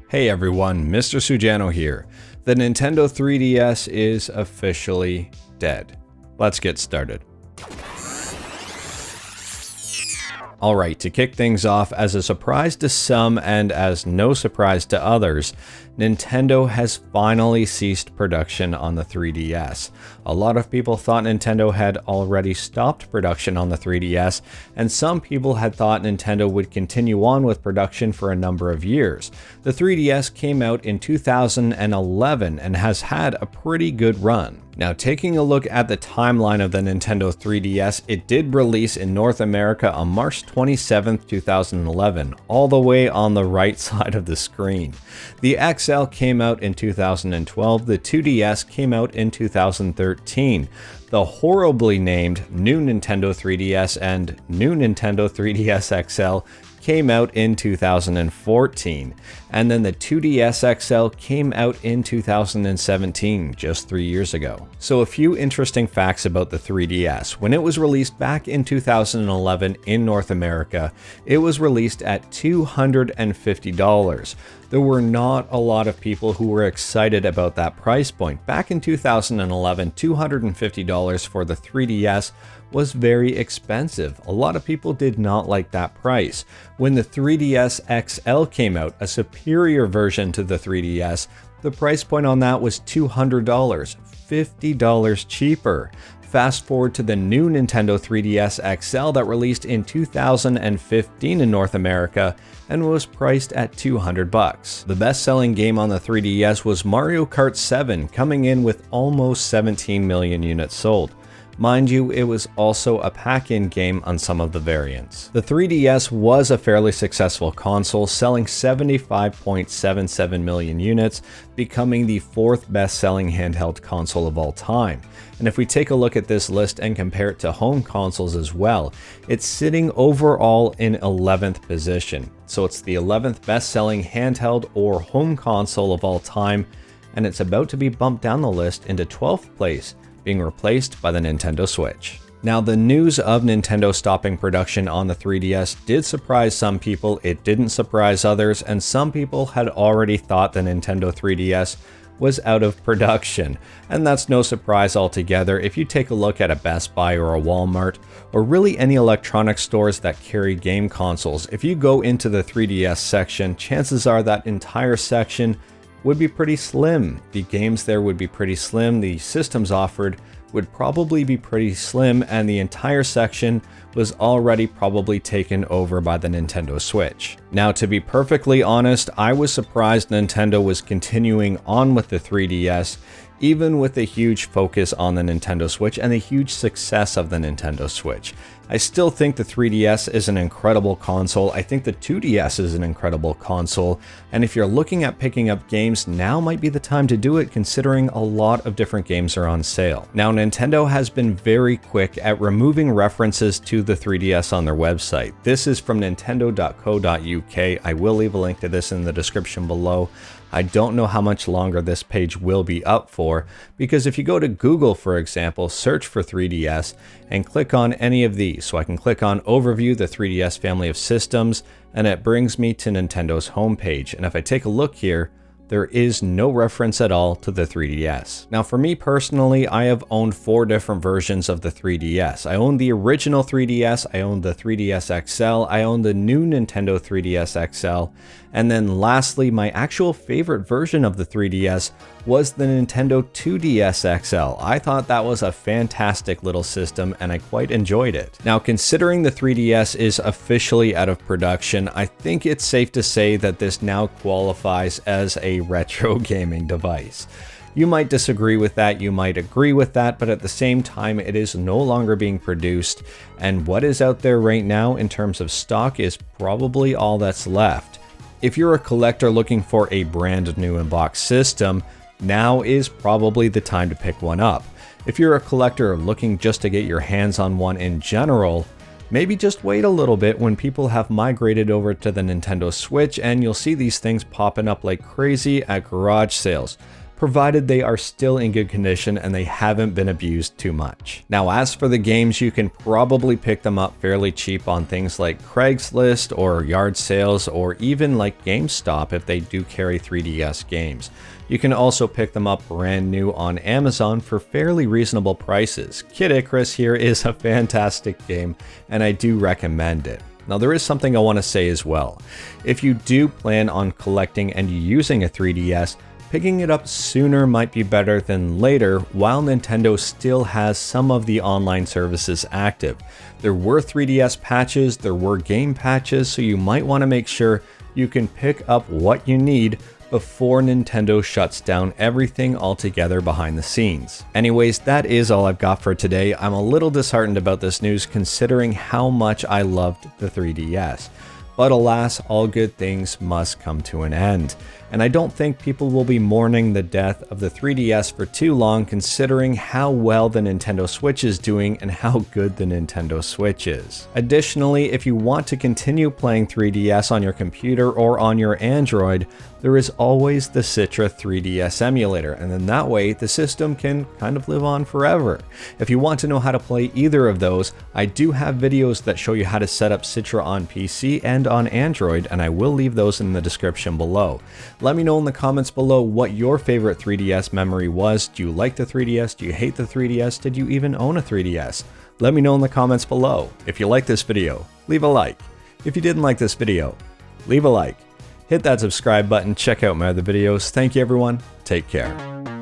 Hey everyone, Mr. Sujano here. The Nintendo 3DS is officially dead. Let's get started. Alright, to kick things off, as a surprise to some and as no surprise to others, Nintendo has finally ceased production on the 3DS. A lot of people thought Nintendo had already stopped production on the 3DS, and some people had thought Nintendo would continue on with production for a number of years. The 3DS came out in 2011 and has had a pretty good run. Now, taking a look at the timeline of the Nintendo 3DS, it did release in North America on March 27th, 2011, all the way on the right side of the screen. The XL came out in 2012, the 2DS came out in 2013. The horribly named New Nintendo 3DS and New Nintendo 3DS XL came out in 2014, and then the 2DS XL came out in 2017, just 3 years ago. So a few interesting facts about the 3DS. When it was released back in 2011 in North America, it was released at $250. There were not a lot of people who were excited about that price point. Back in 2011, $250 for the 3DS was very expensive. A lot of people did not like that price. When the 3DS XL came out, a superior version to the 3DS, the price point on that was $200, $50 cheaper. Fast forward to the new Nintendo 3DS XL that released in 2015 in North America and was priced at $200. The best-selling game on the 3DS was Mario Kart 7, coming in with almost 17 million units sold. Mind you, it was also a pack-in game on some of the variants. The 3DS was a fairly successful console, selling 75.77 million units, becoming the fourth best-selling handheld console of all time. And if we take a look at this list and compare it to home consoles as well, it's sitting overall in 11th position. So it's the 11th best-selling handheld or home console of all time, and it's about to be bumped down the list into 12th place, being replaced by the Nintendo Switch. Now, the news of Nintendo stopping production on the 3DS did surprise some people, it didn't surprise others, and some people had already thought the Nintendo 3DS was out of production. And that's no surprise altogether if you take a look at a Best Buy or a Walmart, or really any electronic stores that carry game consoles. If you go into the 3DS section, chances are that entire section would be pretty slim. The games there would be pretty slim, the systems offered would probably be pretty slim, and the entire section was already probably taken over by the Nintendo Switch. Now, to be perfectly honest, I was surprised Nintendo was continuing on with the 3DS, even with the huge focus on the Nintendo Switch and the huge success of the Nintendo Switch. I still think the 3DS is an incredible console. I think the 2DS is an incredible console. And if you're looking at picking up games, now might be the time to do it, considering a lot of different games are on sale. Now, Nintendo has been very quick at removing references to the 3DS on their website. This is from nintendo.co.uk. I will leave a link to this in the description below. I don't know how much longer this page will be up for, because if you go to Google, for example, search for 3DS and click on any of these. So I can click on Overview, the 3DS family of systems, and it brings me to Nintendo's homepage. And if I take a look here, there is no reference at all to the 3DS. Now, for me personally, I have owned 4 different versions of the 3DS. I own the original 3DS, I own the 3DS XL, I own the new Nintendo 3DS XL, and then lastly, my actual favorite version of the 3DS was the Nintendo 2DS XL. I thought that was a fantastic little system and I quite enjoyed it. Now, considering the 3DS is officially out of production, I think it's safe to say that this now qualifies as a retro gaming device. You might disagree with that, you might agree with that, but at the same time, it is no longer being produced, and what is out there right now in terms of stock is probably all that's left. If you're a collector looking for a brand new in-box system, now is probably the time to pick one up. If you're a collector looking just to get your hands on one in general, maybe just wait a little bit when people have migrated over to the Nintendo Switch and you'll see these things popping up like crazy at garage sales. provided they are still in good condition and they haven't been abused too much. Now, as for the games, you can probably pick them up fairly cheap on things like Craigslist or yard sales, or even like GameStop if they do carry 3DS games. You can also pick them up brand new on Amazon for fairly reasonable prices. Kid Icarus here is a fantastic game, and I do recommend it. Now, there is something I want to say as well. If you do plan on collecting and using a 3DS, picking it up sooner might be better than later while Nintendo still has some of the online services active. There were 3DS patches, there were game patches, so you might want to make sure you can pick up what you need before Nintendo shuts down everything altogether behind the scenes. Anyways, that is all I've got for today. I'm a little disheartened about this news considering how much I loved the 3DS. But alas, all good things must come to an end. And I don't think people will be mourning the death of the 3DS for too long, considering how well the Nintendo Switch is doing and how good the Nintendo Switch is. Additionally, if you want to continue playing 3DS on your computer or on your Android, there is always the Citra 3DS emulator, and then that way the system can kind of live on forever. If you want to know how to play either of those, I do have videos that show you how to set up Citra on PC and on Android, and I will leave those in the description below. Let me know in the comments below what your favorite 3DS memory was. Do you like the 3DS? Do you hate the 3DS? Did you even own a 3DS? Let me know in the comments below. If you like this video, leave a like. If you didn't like this video, leave a like. Hit that subscribe button, check out my other videos. Thank you everyone, take care.